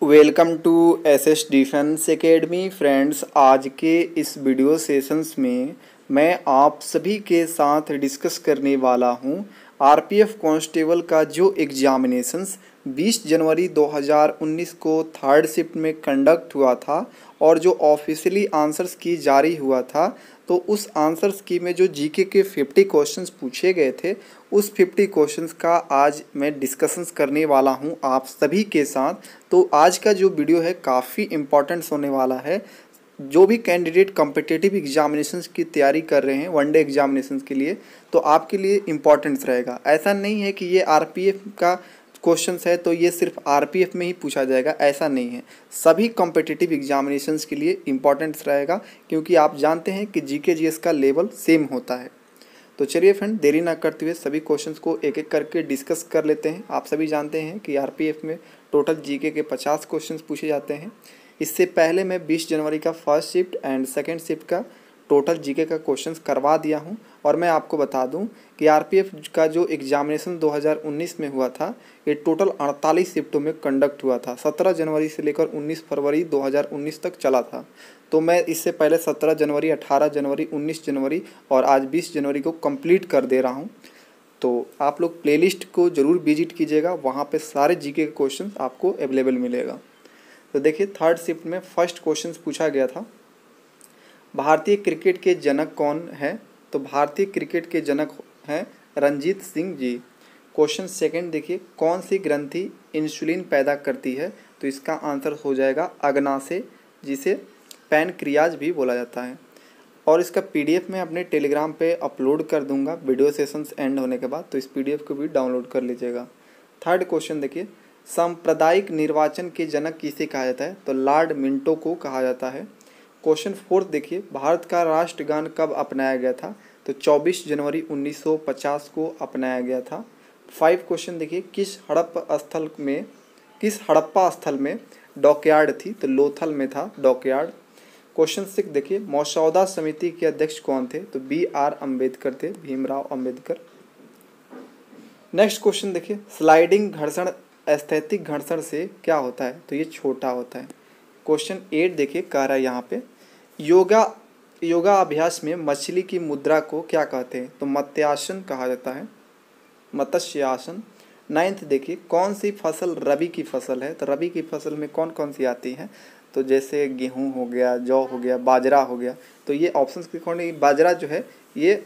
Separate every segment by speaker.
Speaker 1: Welcome to SS defence academy friends. आज के इस वीडियो सेशंस में मैं आप सभी के साथ डिस्कस करने वाला हूं आरपीएफ कांस्टेबल का जो एग्जामिनेशंस 20 जनवरी 2019 को थर्ड शिफ्ट में कंडक्ट हुआ था और जो ऑफिशियली आंसर्स की जारी हुआ था, तो उस आंसर्स की में जो जीके के 50 क्वेश्चंस पूछे गए थे, उस 50 क्वेश्चंस का आज मैं डिस्कशंस करने वाला हूं आप सभी के साथ। तो आज का जो वीडियो है काफ़ी इम्पॉर्टेंट होने वाला है। जो भी कैंडिडेट कॉम्पिटिटिव एग्जामिनेशंस की तैयारी कर रहे हैं वनडे एग्जामिनेशंस के लिए, तो आपके लिए इम्पॉर्टेंस रहेगा। ऐसा नहीं है कि ये आरपीएफ का क्वेश्चंस है तो ये सिर्फ आरपीएफ में ही पूछा जाएगा, ऐसा नहीं है। सभी कॉम्पिटिटिव एग्जामिनेशंस के लिए इम्पॉर्टेंस रहेगा, क्योंकि आप जानते हैं कि जीके जीएस का लेवल सेम होता है। तो चलिए फ्रेंड, देरी ना करते हुए सभी क्वेश्चंस को एक एक करके डिस्कस कर लेते हैं। आप सभी जानते हैं कि आरपीएफ में टोटल जीके के 50 क्वेश्चंस पूछे जाते हैं। इससे पहले मैं 20 जनवरी का first shift and second shift का टोटल जीके का क्वेश्चंस करवा दिया हूं। और मैं आपको बता दूं कि आरपीएफ का जो एग्जामिनेशन 2019 में हुआ था, ये टोटल 48 शिफ्टों में कंडक्ट हुआ था। 17 जनवरी से लेकर 19 फरवरी 2019 तक चला था। तो मैं इससे पहले 17 जनवरी, 18 जनवरी, 19 जनवरी और आज 20 जनवरी को कंप्लीट कर दे रहा हूँ। तो आप लोग प्लेलिस्ट को ज़रूर विजिट कीजिएगा, वहाँ पे सारे जीके के क्वेश्चन आपको अवेलेबल मिलेगा। तो देखिए, थर्ड शिफ्ट में फर्स्ट क्वेश्चन पूछा गया था, भारतीय क्रिकेट के जनक कौन है? तो भारतीय क्रिकेट के जनक हैं रंजीत सिंह जी। क्वेश्चन सेकंड देखिए, कौन सी ग्रंथि इंसुलिन पैदा करती है? तो इसका आंसर हो जाएगा अग्नाशय, जिसे पैनक्रियाज भी बोला जाता है। और इसका पीडीएफ मैं अपने टेलीग्राम पे अपलोड कर दूंगा वीडियो सेशंस एंड होने के बाद, तो इस पीडीएफ को भी डाउनलोड कर लीजिएगा। थर्ड क्वेश्चन देखिए, सांप्रदायिक निर्वाचन के जनक किसे कहा जाता है? तो लॉर्ड मिंटो को कहा जाता है। क्वेश्चन फोर्थ देखिए, भारत का राष्ट्रगान कब अपनाया गया था? तो 24 जनवरी 1950 को अपनाया गया था। 5 क्वेश्चन देखिए, किस हड़प्पा स्थल में डॉकयार्ड थी? तो लोथल में था डॉकयार्ड। क्वेश्चन 6 देखिए, मसौदा समिति के अध्यक्ष कौन थे? तो BR अम्बेडकर थे, भीमराव अम्बेडकर। नेक्स्ट क्वेश्चन देखिए, स्लाइडिंग घर्षण स्थैतिक घर्षण से क्या होता है? तो ये छोटा होता है। क्वेश्चन 8 देखिए, कह रहा है यहाँ पे, योगा अभ्यास में मछली की मुद्रा को क्या कहते हैं? तो मत्स्यासन कहा जाता है, मत्स्यासन। 9th देखिए, कौन सी फसल रबी की फसल है? तो रबी की फसल में कौन कौन सी आती है? तो जैसे गेहूं हो गया, जौ हो गया, बाजरा हो गया। तो ये ऑप्शंस के अकॉर्डिंग बाजरा जो है ये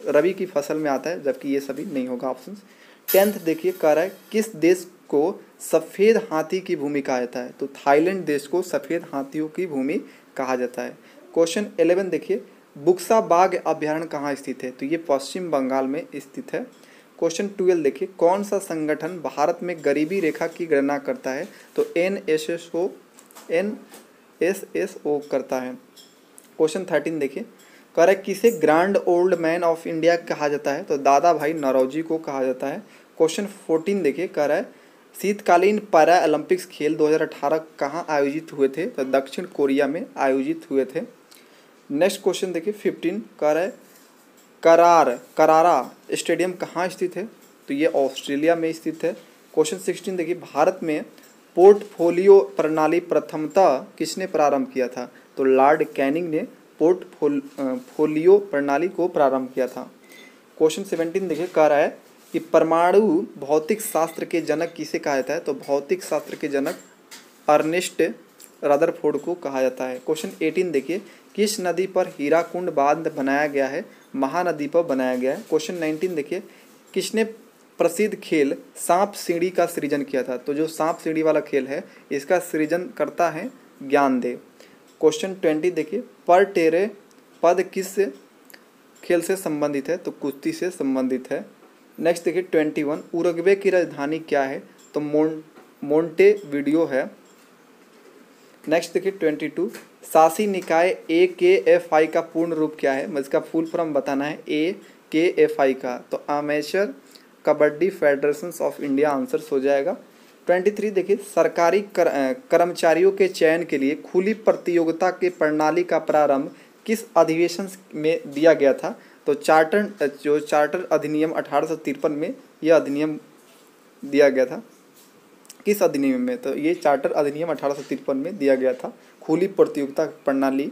Speaker 1: रबी की फसल में आता है, जबकि ये सभी नहीं होगा ऑप्शंस। 10th देखिए, कह रहा है किस देश को सफ़ेद हाथी की भूमि कहा जाता है? तो थाईलैंड देश को सफ़ेद हाथियों की भूमि कहा जाता है। क्वेश्चन 11 देखिए, बुक्सा बाघ अभ्यारण्य कहाँ स्थित है? तो ये पश्चिम बंगाल में स्थित है। क्वेश्चन 12 देखिए, कौन सा संगठन भारत में गरीबी रेखा की गणना करता है? तो NSSO करता है। क्वेश्चन 13 देखिए, कह रहा है किसे grand old man of India कहा जाता है? तो दादा भाई नौरोजी को कहा जाता है। क्वेश्चन 14 देखिए, कह रहा है शीतकालीन पैरा ओलंपिक्स खेल 2018 कहाँ आयोजित हुए थे? तो दक्षिण कोरिया में आयोजित हुए थे। नेक्स्ट क्वेश्चन देखिए 15, कह रहा है करारा स्टेडियम कहाँ स्थित है? तो ये ऑस्ट्रेलिया में स्थित है। क्वेश्चन 16 देखिए, भारत में पोर्टफोलियो प्रणाली प्रथमतः किसने प्रारंभ किया था? तो लॉर्ड कैनिंग ने पोर्टफोलियो प्रणाली को प्रारंभ किया था। क्वेश्चन 17 देखिए, कह रहा है कि परमाणु भौतिक शास्त्र के जनक किसे कहा जाता है? तो भौतिक शास्त्र के जनक अर्नेस्ट रदरफोर्ड को कहा जाता है। क्वेश्चन 18 देखिए, किस नदी पर हीराकुंड बांध बनाया गया है? महानदी पर बनाया गया है। क्वेश्चन 19 देखिए, किसने प्रसिद्ध खेल सांप सीढ़ी का सृजन किया था? तो जो सांप सीढ़ी वाला खेल है, इसका सृजन करता है ज्ञानदेव। क्वेश्चन 20 देखिए, पर टेरे पद किस खेल से संबंधित है? तो कुश्ती से संबंधित है। नेक्स्ट देखिए 21, उरुग्वे की राजधानी क्या है? तो मोंटेविडियो है। नेक्स्ट देखिए 22, शासी निकाय AKFI का पूर्ण रूप क्या है? इसका फुल फॉर्म बताना है AKFI का। तो amateur kabaddi federation of India answer हो जाएगा। 23 देखिए, सरकारी कर्मचारियों के चयन के लिए खुली प्रतियोगिता के प्रणाली का प्रारंभ किस अधिवेशन में दिया गया था? तो चार्टर अधिनियम 1853 में यह अधिनियम दिया गया था। किस अधिनियम में? तो ये चार्टर अधिनियम 1853 में दिया गया था। खुली प्रतियोगिता प्रणाली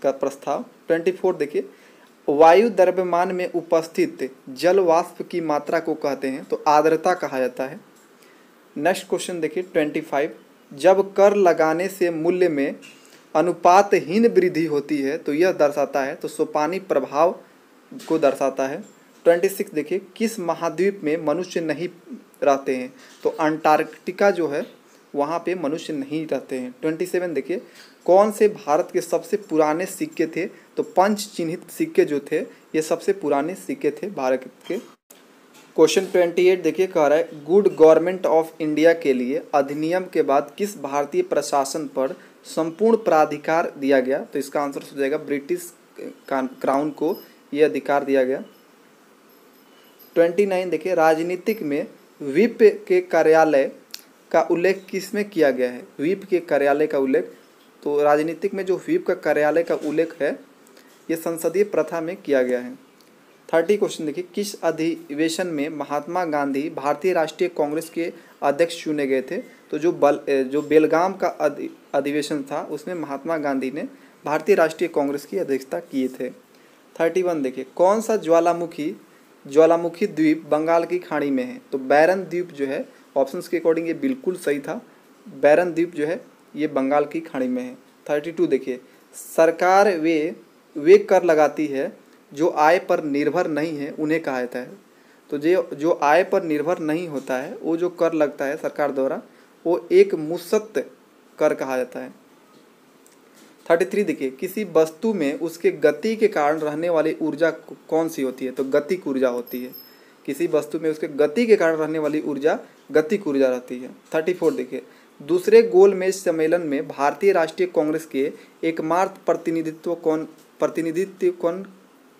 Speaker 1: का प्रस्ताव। 24 देखिए, वायु द्रव्यमान में उपस्थित जल वाष्प की मात्रा को कहते हैं तो आर्द्रता कहा जाता है। नेक्स्ट क्वेश्चन देखिए 25, जब कर लगाने से मूल्य में अनुपातहीन वृद्धि होती है तो यह दर्शाता है, तो सोपानी प्रभाव को दर्शाता है। 26 देखिए, किस महाद्वीप में मनुष्य नहीं रहते हैं? तो अंटार्कटिका जो है वहाँ पे मनुष्य नहीं रहते हैं। 27 देखिए, कौन से भारत के सबसे पुराने सिक्के थे? तो पंच चिन्हित सिक्के जो थे ये सबसे पुराने सिक्के थे भारत के। क्वेश्चन 28 देखिए, कह रहा है गुड गवर्नमेंट ऑफ इंडिया के लिए अधिनियम के बाद किस भारतीय प्रशासन पर संपूर्ण प्राधिकार दिया गया? तो इसका आंसर हो जाएगा ब्रिटिश क्राउन को यह अधिकार दिया गया। 29 देखिए, राजनीतिक में व्हिप के कार्यालय का उल्लेख किस में किया गया है? व्हिप के कार्यालय का उल्लेख, तो राजनीतिक में जो व्हिप का कार्यालय का उल्लेख है ये संसदीय प्रथा में किया गया है। 30 क्वेश्चन देखिए, किस अधिवेशन में महात्मा गांधी भारतीय राष्ट्रीय कांग्रेस के अध्यक्ष चुने गए थे? तो जो बेलगाम का अधिवेशन था उसमें महात्मा गांधी ने भारतीय राष्ट्रीय कांग्रेस की अध्यक्षता किए थे। 31 देखिए, कौन सा ज्वालामुखी द्वीप बंगाल की खाड़ी में है? तो बैरन द्वीप जो है, ऑप्शंस के अकॉर्डिंग ये बिल्कुल सही था। बैरन द्वीप जो है ये बंगाल की खाड़ी में है। 32 देखिए, सरकार वे कर लगाती है जो आय पर निर्भर नहीं है उन्हें कहा जाता है। तो जो आय पर निर्भर नहीं होता है वो जो कर लगता है सरकार द्वारा वो एक मुसत्त कर कहा जाता है। 33 देखिए, किसी वस्तु में उसके गति के कारण रहने वाली ऊर्जा कौन सी होती है? तो गतिक ऊर्जा होती है। किसी वस्तु में उसके गति के कारण रहने वाली ऊर्जा गतिक ऊर्जा रहती है। 34 देखिए, दूसरे गोलमेज सम्मेलन में भारतीय राष्ट्रीय कांग्रेस के एकमात्र प्रतिनिधित्व कौन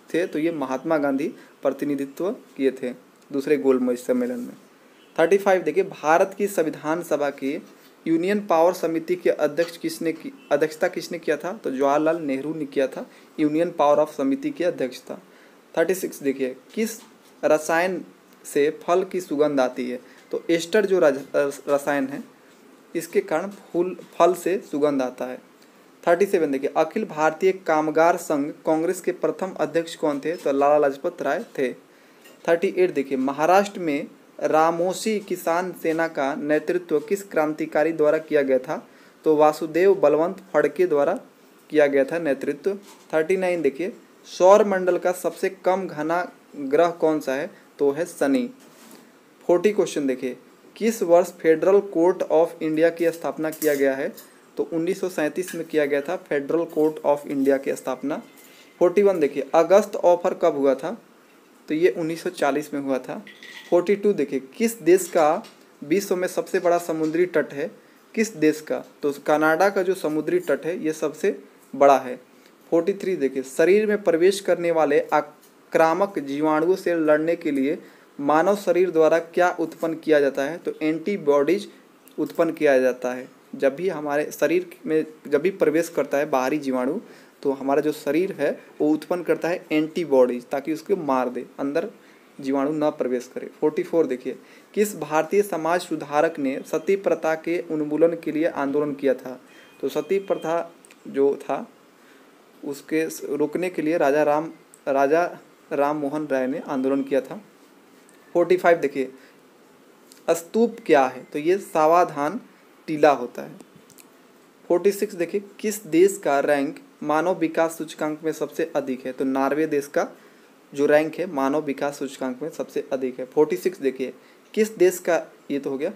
Speaker 1: थे? तो ये महात्मा गांधी प्रतिनिधित्व किए थे दूसरे गोलमेज सम्मेलन में। 35 देखिए, भारत की संविधान सभा की यूनियन पावर समिति के अध्यक्षता किसने किया था? तो जवाहरलाल नेहरू ने किया था यूनियन पावर ऑफ समिति की अध्यक्षता। 36 देखिए, किस रसायन से फल की सुगंध आती है? तो एस्टर जो रसायन है इसके कारण फल से सुगंध आता है। 37 देखिए, अखिल भारतीय कामगार संघ कांग्रेस के प्रथम अध्यक्ष कौन थे? तो लाला लाजपत राय थे। 38 देखिए, महाराष्ट्र में रामोसी किसान सेना का नेतृत्व किस क्रांतिकारी द्वारा किया गया था? तो वासुदेव बलवंत फड़के द्वारा किया गया था नेतृत्व। 39 देखिए, सौर मंडल का सबसे कम घना ग्रह कौन सा है? तो है शनि। 40 क्वेश्चन देखिए, किस वर्ष फेडरल कोर्ट ऑफ इंडिया की स्थापना किया गया है? तो 1937 में किया गया था फेडरल कोर्ट ऑफ इंडिया की स्थापना। 41 देखिए, अगस्त ऑफर कब हुआ था? तो ये 1940 में हुआ था। 42 देखिए, किस देश का विश्व में सबसे बड़ा समुद्री तट है? किस देश का? तो कनाडा का जो समुद्री तट है ये सबसे बड़ा है। 43 देखिए, शरीर में प्रवेश करने वाले आक्रामक जीवाणुओं से लड़ने के लिए मानव शरीर द्वारा क्या उत्पन्न किया जाता है? तो एंटीबॉडीज उत्पन्न किया जाता है। जब भी हमारे शरीर में जब भी प्रवेश करता है बाहरी जीवाणु तो हमारा जो शरीर है वो उत्पन्न करता है एंटीबॉडीज ताकि उसको मार दे, अंदर जीवाणु न प्रवेश करे। 44 देखिए, किस भारतीय समाज सुधारक ने सती प्रथा के उन्मूलन के लिए आंदोलन किया था? तो सती प्रथा जो था उसके रोकने के लिए राजा राम मोहन राय ने आंदोलन किया था। 45 देखिए, स्तूप क्या है? तो ये सावधान टीला होता है। 46 देखिए, किस देश का रैंक मानव विकास सूचकांक में सबसे अधिक है? तो नॉर्वे देश का जो रैंक है मानव विकास सूचकांक में सबसे अधिक है। 46 देखिए, किस देश का, ये तो हो गया।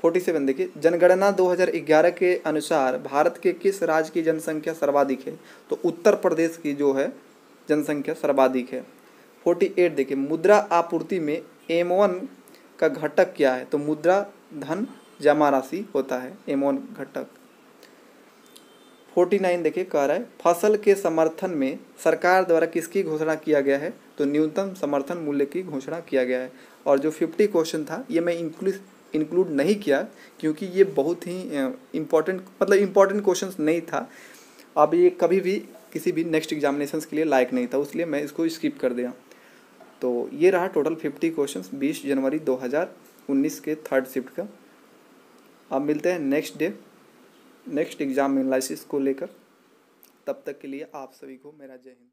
Speaker 1: 47 देखिए, जनगणना 2011 के अनुसार भारत के किस राज्य की जनसंख्या सर्वाधिक है? तो उत्तर प्रदेश की जो है जनसंख्या सर्वाधिक है। 48 देखिए, मुद्रा आपूर्ति में M1 का घटक क्या है? तो मुद्रा धन जमा राशि होता है M1 घटक। 49 देखिए, कह रहा है फसल के समर्थन में सरकार द्वारा किसकी घोषणा किया गया है? तो न्यूनतम समर्थन मूल्य की घोषणा किया गया है। और जो 50 क्वेश्चन था ये मैं इंक्लूड नहीं किया क्योंकि ये बहुत ही इम्पोर्टेंट क्वेश्चन नहीं था। अब ये कभी भी किसी भी नेक्स्ट एग्जामिनेशंस के लिए लायक नहीं था, इसलिए मैं इसको स्किप कर दिया। तो ये रहा टोटल 50 क्वेश्चन 20 जनवरी 2019 के थर्ड शिफ्ट का। अब मिलते हैं नेक्स्ट एग्ज़ाम एनालिसिस को लेकर। तब तक के लिए आप सभी को मेरा जय हिंद।